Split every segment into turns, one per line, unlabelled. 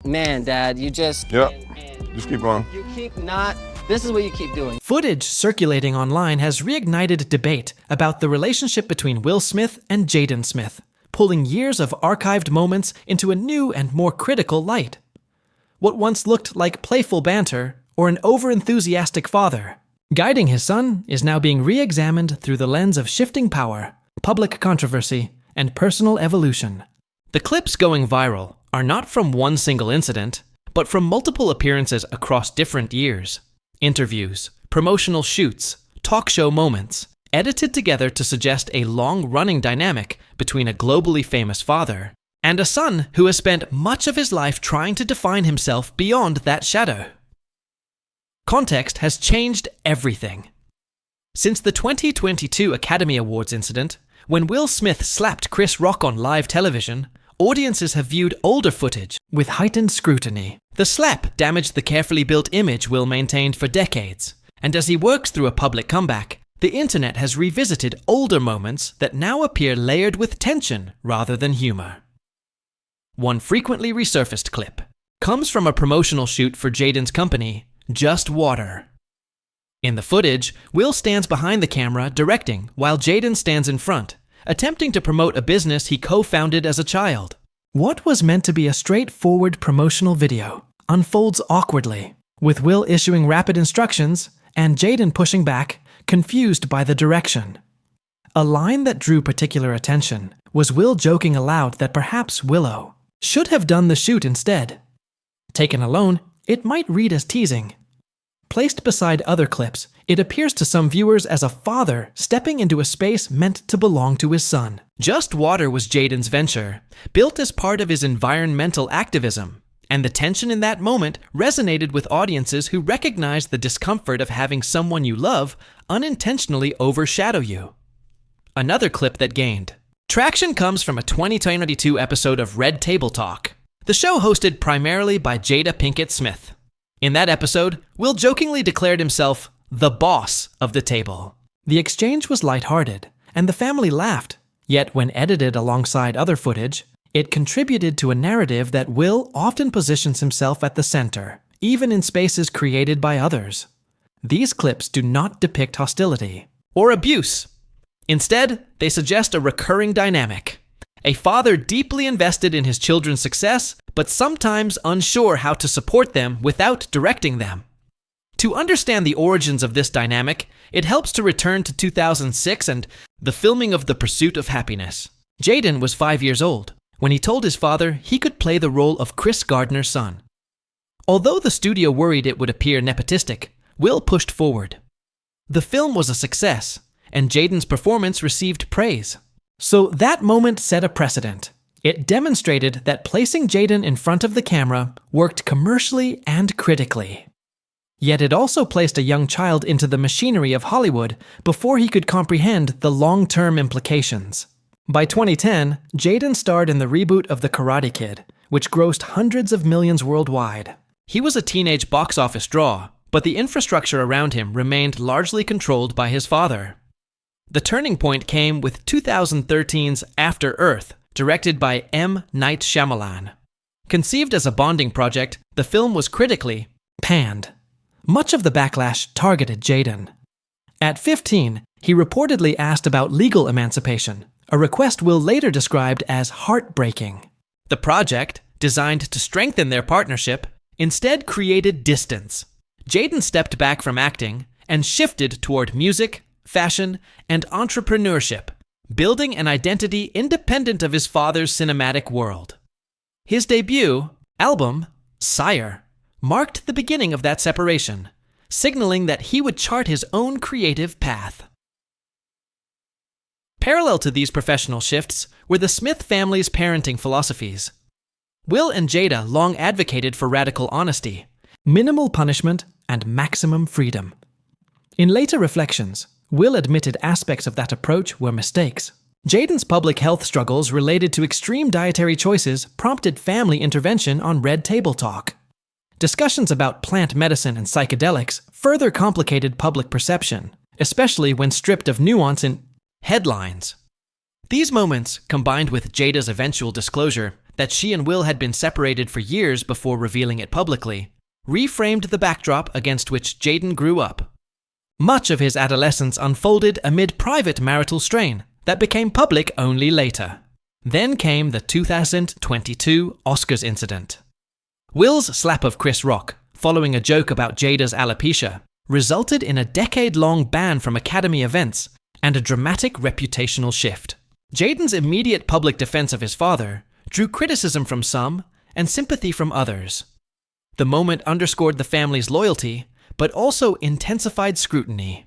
Man, Dad, you just...
Yep. Just keep going.
You keep not... This is what you keep doing.
Footage circulating online has reignited debate about the relationship between Will Smith and Jaden Smith, pulling years of archived moments into a new and more critical light. What once looked like playful banter or an over-enthusiastic father, guiding his son, is now being re-examined through the lens of shifting power, public controversy, and personal evolution. The clips going viral are not from one single incident, but from multiple appearances across different years. Interviews, promotional shoots, talk show moments, edited together to suggest a long-running dynamic between a globally famous father and a son who has spent much of his life trying to define himself beyond that shadow. Context has changed everything. Since the 2022 Academy Awards incident, when Will Smith slapped Chris Rock on live television, audiences have viewed older footage with heightened scrutiny. The slap damaged the carefully built image Will maintained for decades, and as he works through a public comeback, the internet has revisited older moments that now appear layered with tension rather than humor. One frequently resurfaced clip comes from a promotional shoot for Jaden's company, Just Water. In the footage, Will stands behind the camera directing while Jaden stands in front, attempting to promote a business he co-founded as a child. What was meant to be a straightforward promotional video unfolds awkwardly, with Will issuing rapid instructions and Jaden pushing back, confused by the direction. A line that drew particular attention was Will joking aloud that perhaps Willow should have done the shoot instead. Taken alone, it might read as teasing. Placed beside other clips, it appears to some viewers as a father stepping into a space meant to belong to his son. Just Water was Jaden's venture, built as part of his environmental activism, and the tension in that moment resonated with audiences who recognized the discomfort of having someone you love unintentionally overshadow you. Another clip that gained traction comes from a 2022 episode of Red Table Talk, the show hosted primarily by Jada Pinkett Smith. In that episode, Will jokingly declared himself the boss of the table. The exchange was lighthearted, and the family laughed, yet when edited alongside other footage, it contributed to a narrative that Will often positions himself at the center, even in spaces created by others. These clips do not depict hostility or abuse. Instead, they suggest a recurring dynamic. A father deeply invested in his children's success, but sometimes unsure how to support them without directing them. To understand the origins of this dynamic, it helps to return to 2006 and the filming of The Pursuit of Happiness. Jaden was 5 years old when he told his father he could play the role of Chris Gardner's son. Although the studio worried it would appear nepotistic, Will pushed forward. The film was a success, and Jaden's performance received praise. So that moment set a precedent. It demonstrated that placing Jaden in front of the camera worked commercially and critically. Yet it also placed a young child into the machinery of Hollywood before he could comprehend the long-term implications. By 2010, Jaden starred in the reboot of The Karate Kid, which grossed hundreds of millions worldwide. He was a teenage box office draw, but the infrastructure around him remained largely controlled by his father. The turning point came with 2013's After Earth, directed by M. Night Shyamalan. Conceived as a bonding project, the film was critically panned. Much of the backlash targeted Jaden. At 15, he reportedly asked about legal emancipation, a request Will later described as heartbreaking. The project, designed to strengthen their partnership, instead created distance. Jaden stepped back from acting and shifted toward music, fashion, and entrepreneurship, building an identity independent of his father's cinematic world. His debut album, Sire, marked the beginning of that separation, signaling that he would chart his own creative path. Parallel to these professional shifts were the Smith family's parenting philosophies. Will and Jada long advocated for radical honesty, minimal punishment, and maximum freedom. In later reflections, Will admitted aspects of that approach were mistakes. Jaden's public health struggles related to extreme dietary choices prompted family intervention on Red Table Talk. Discussions about plant medicine and psychedelics further complicated public perception, especially when stripped of nuance in headlines. These moments, combined with Jada's eventual disclosure, that she and Will had been separated for years before revealing it publicly, reframed the backdrop against which Jaden grew up. Much of his adolescence unfolded amid private marital strain that became public only later. Then came the 2022 Oscars incident. Will's slap of Chris Rock, following a joke about Jada's alopecia, resulted in a decade-long ban from Academy events and a dramatic reputational shift. Jaden's immediate public defense of his father drew criticism from some and sympathy from others. The moment underscored the family's loyalty, but also intensified scrutiny.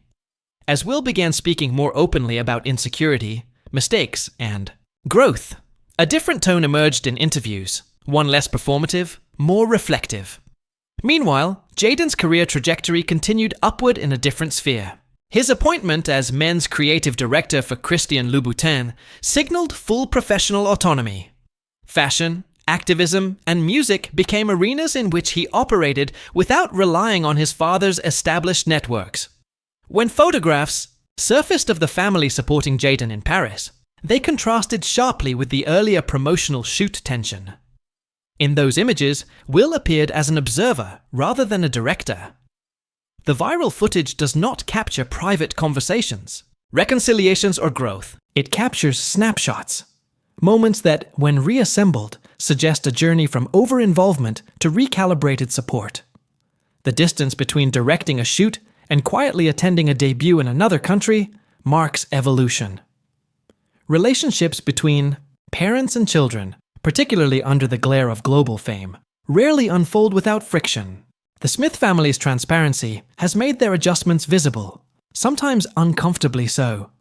As Will began speaking more openly about insecurity, mistakes, and growth, a different tone emerged in interviews, one less performative, more reflective. Meanwhile, Jaden's career trajectory continued upward in a different sphere. His appointment as men's creative director for Christian Louboutin signaled full professional autonomy. Fashion, activism, and music became arenas in which he operated without relying on his father's established networks. When photographs surfaced of the family supporting Jaden in Paris, they contrasted sharply with the earlier promotional shoot tension. In those images, Will appeared as an observer rather than a director. The viral footage does not capture private conversations, reconciliations, or growth. It captures snapshots, moments that, when reassembled, suggest a journey from over-involvement to recalibrated support. The distance between directing a shoot and quietly attending a debut in another country marks evolution. Relationships between parents and children, particularly under the glare of global fame, rarely unfold without friction. The Smith family's transparency has made their adjustments visible, sometimes uncomfortably so.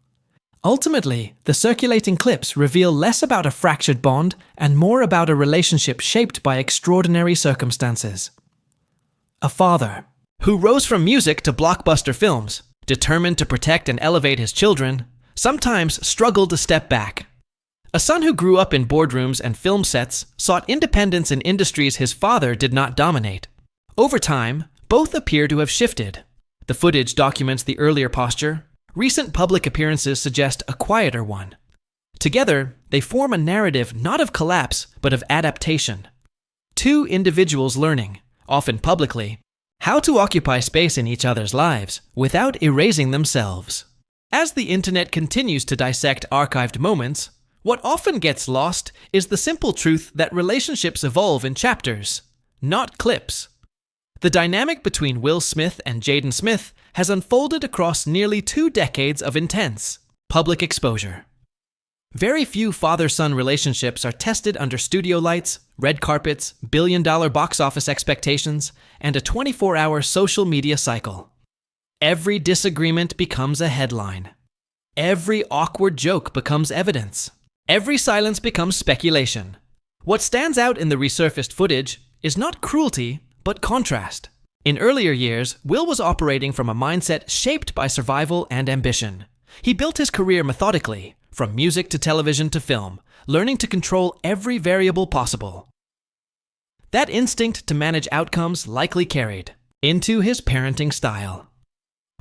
Ultimately, the circulating clips reveal less about a fractured bond and more about a relationship shaped by extraordinary circumstances. A father, who rose from music to blockbuster films, determined to protect and elevate his children, sometimes struggled to step back. A son who grew up in boardrooms and film sets sought independence in industries his father did not dominate. Over time, both appear to have shifted. The footage documents the earlier posture. Recent public appearances suggest a quieter one. Together, they form a narrative not of collapse, but of adaptation. Two individuals learning, often publicly, how to occupy space in each other's lives without erasing themselves. As the internet continues to dissect archived moments, what often gets lost is the simple truth that relationships evolve in chapters, not clips. The dynamic between Will Smith and Jaden Smith has unfolded across nearly 2 decades of intense public exposure. Very few father-son relationships are tested under studio lights, red carpets, billion-dollar box office expectations, and a 24-hour social media cycle. Every disagreement becomes a headline. Every awkward joke becomes evidence. Every silence becomes speculation. What stands out in the resurfaced footage is not cruelty, but contrast. In earlier years, Will was operating from a mindset shaped by survival and ambition. He built his career methodically, from music to television to film, learning to control every variable possible. That instinct to manage outcomes likely carried into his parenting style.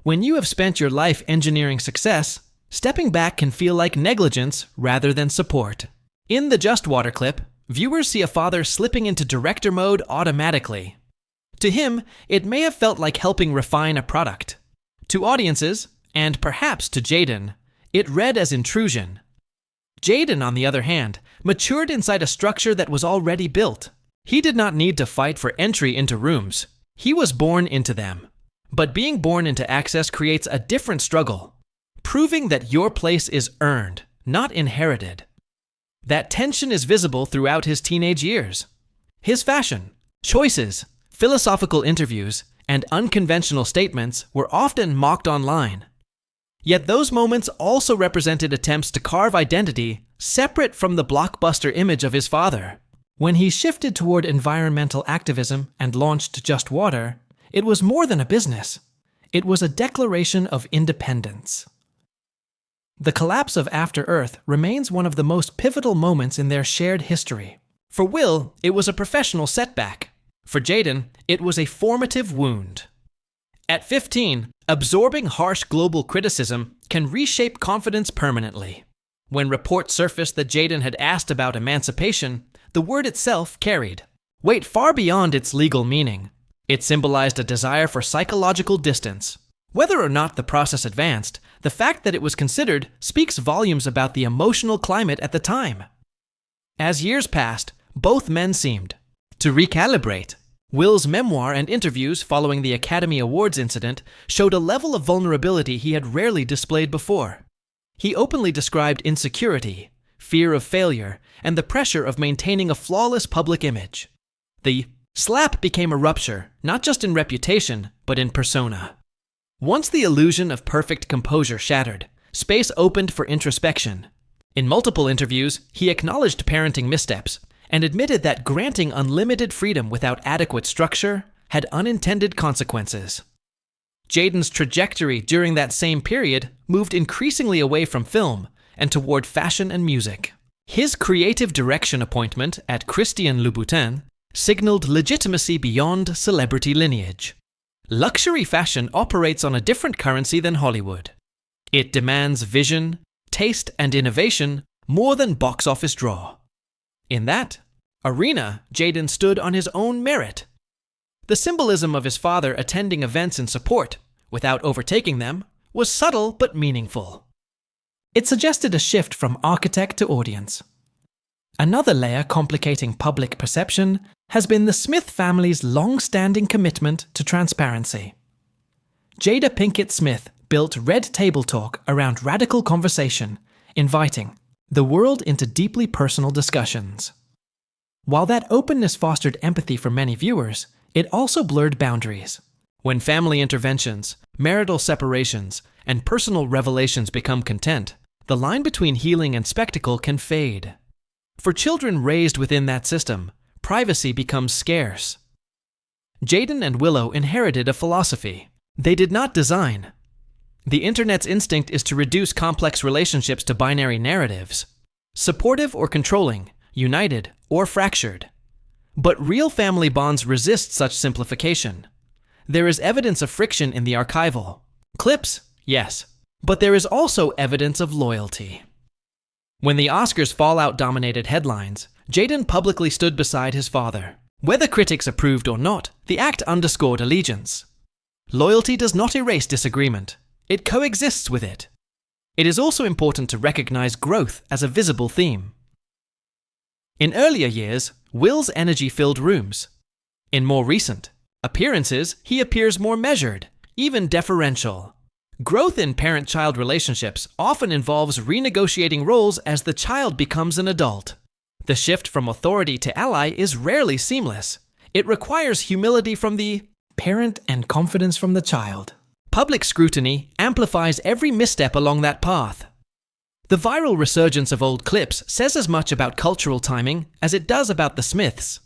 When you have spent your life engineering success, stepping back can feel like negligence rather than support. In the Just Water clip, viewers see a father slipping into director mode automatically. To him, it may have felt like helping refine a product. To audiences, and perhaps to Jaden, it read as intrusion. Jaden, on the other hand, matured inside a structure that was already built. He did not need to fight for entry into rooms. He was born into them. But being born into access creates a different struggle, proving that your place is earned, not inherited. That tension is visible throughout his teenage years. His fashion, choices, philosophical interviews, and unconventional statements were often mocked online. Yet those moments also represented attempts to carve identity separate from the blockbuster image of his father. When he shifted toward environmental activism and launched Just Water, it was more than a business. It was a declaration of independence. The collapse of After Earth remains one of the most pivotal moments in their shared history. For Will, it was a professional setback. For Jaden, it was a formative wound. At 15, absorbing harsh global criticism can reshape confidence permanently. When reports surfaced that Jaden had asked about emancipation, the word itself carried weight far beyond its legal meaning. It symbolized a desire for psychological distance. Whether or not the process advanced, the fact that it was considered speaks volumes about the emotional climate at the time. As years passed, both men seemed to recalibrate. Will's memoir and interviews following the Academy Awards incident showed a level of vulnerability he had rarely displayed before. He openly described insecurity, fear of failure, and the pressure of maintaining a flawless public image. The slap became a rupture, not just in reputation, but in persona. Once the illusion of perfect composure shattered, space opened for introspection. In multiple interviews, he acknowledged parenting missteps and admitted that granting unlimited freedom without adequate structure had unintended consequences. Jaden's trajectory during that same period moved increasingly away from film and toward fashion and music. His creative direction appointment at Christian Louboutin signaled legitimacy beyond celebrity lineage. Luxury fashion operates on a different currency than Hollywood. It demands vision, taste, and innovation more than box office draw. In that arena, Jaden stood on his own merit. The symbolism of his father attending events in support, without overtaking them, was subtle but meaningful. It suggested a shift from architect to audience. Another layer complicating public perception has been the Smith family's long-standing commitment to transparency. Jada Pinkett Smith built Red Table Talk around radical conversation, inviting the world into deeply personal discussions. While that openness fostered empathy for many viewers, it also blurred boundaries. When family interventions, marital separations, and personal revelations become content, the line between healing and spectacle can fade. For children raised within that system, privacy becomes scarce. Jaden and Willow inherited a philosophy they did not design. The internet's instinct is to reduce complex relationships to binary narratives, supportive or controlling, united or fractured. But real family bonds resist such simplification. There is evidence of friction in the archival. Clips, yes, but there is also evidence of loyalty. When the Oscars fallout dominated headlines, Jaden publicly stood beside his father. Whether critics approved or not, the act underscored allegiance. Loyalty does not erase disagreement. It coexists with it. It is also important to recognize growth as a visible theme. In earlier years, Will's energy filled rooms. In more recent appearances, he appears more measured, even deferential. Growth in parent-child relationships often involves renegotiating roles as the child becomes an adult. The shift from authority to ally is rarely seamless. It requires humility from the parent and confidence from the child. Public scrutiny amplifies every misstep along that path. The viral resurgence of old clips says as much about cultural timing as it does about the Smiths.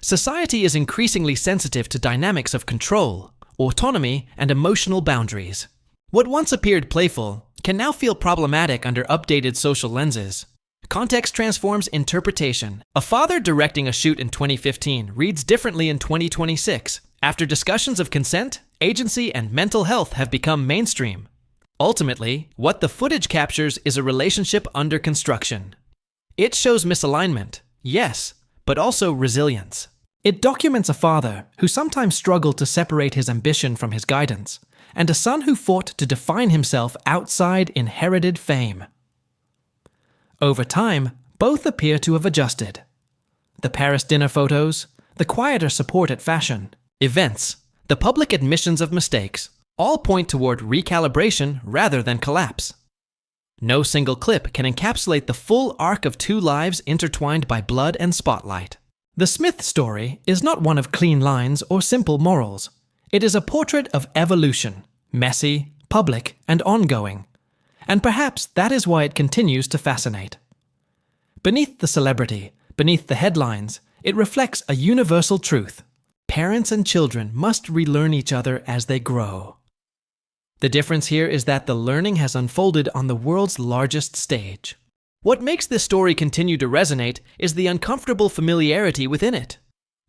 Society is increasingly sensitive to dynamics of control, autonomy, and emotional boundaries. What once appeared playful can now feel problematic under updated social lenses. Context transforms interpretation. A father directing a shoot in 2015 reads differently in 2026, after discussions of consent, agency, and mental health have become mainstream. Ultimately, what the footage captures is a relationship under construction. It shows misalignment, yes, but also resilience. It documents a father who sometimes struggled to separate his ambition from his guidance, and a son who fought to define himself outside inherited fame. Over time, both appear to have adjusted. The Paris dinner photos, the quieter support at fashion, events, the public admissions of mistakes, all point toward recalibration rather than collapse. No single clip can encapsulate the full arc of two lives intertwined by blood and spotlight. The Smith story is not one of clean lines or simple morals. It is a portrait of evolution, messy, public, and ongoing. And perhaps that is why it continues to fascinate. Beneath the celebrity, beneath the headlines, it reflects a universal truth. Parents and children must relearn each other as they grow. The difference here is that the learning has unfolded on the world's largest stage. What makes this story continue to resonate is the uncomfortable familiarity within it.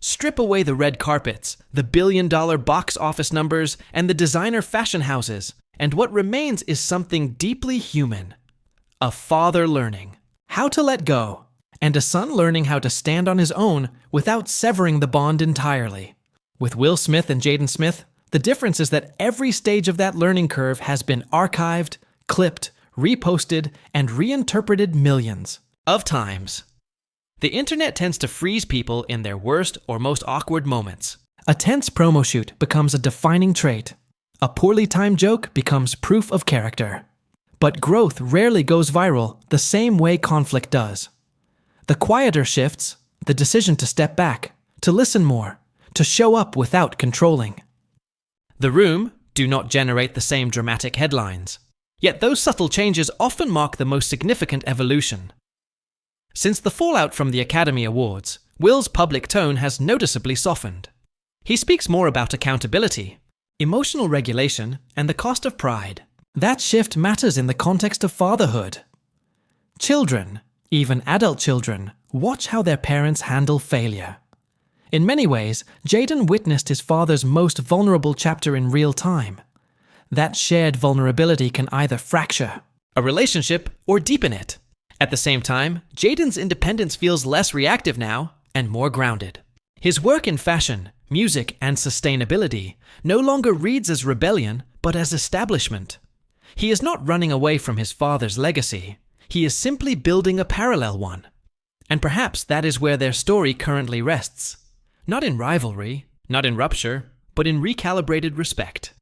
Strip away the red carpets, the billion-dollar box office numbers, and the designer fashion houses, and what remains is something deeply human. A father learning how to let go and a son learning how to stand on his own without severing the bond entirely. With Will Smith and Jaden Smith, the difference is that every stage of that learning curve has been archived, clipped, reposted, and reinterpreted millions of times. The internet tends to freeze people in their worst or most awkward moments. A tense promo shoot becomes a defining trait. A poorly timed joke becomes proof of character. But growth rarely goes viral the same way conflict does. The quieter shifts, the decision to step back, to listen more, to show up without controlling. The Room do not generate the same dramatic headlines. Yet those subtle changes often mark the most significant evolution. Since the fallout from the Academy Awards, Will's public tone has noticeably softened. He speaks more about accountability, emotional regulation, and the cost of pride. That shift matters in the context of fatherhood. Children, even adult children, watch how their parents handle failure. In many ways, Jaden witnessed his father's most vulnerable chapter in real time. That shared vulnerability can either fracture a relationship or deepen it. At the same time, Jaden's independence feels less reactive now and more grounded. His work in fashion, music, and sustainability no longer reads as rebellion, but as establishment. He is not running away from his father's legacy. He is simply building a parallel one. And perhaps that is where their story currently rests. Not in rivalry, not in rupture, but in recalibrated respect.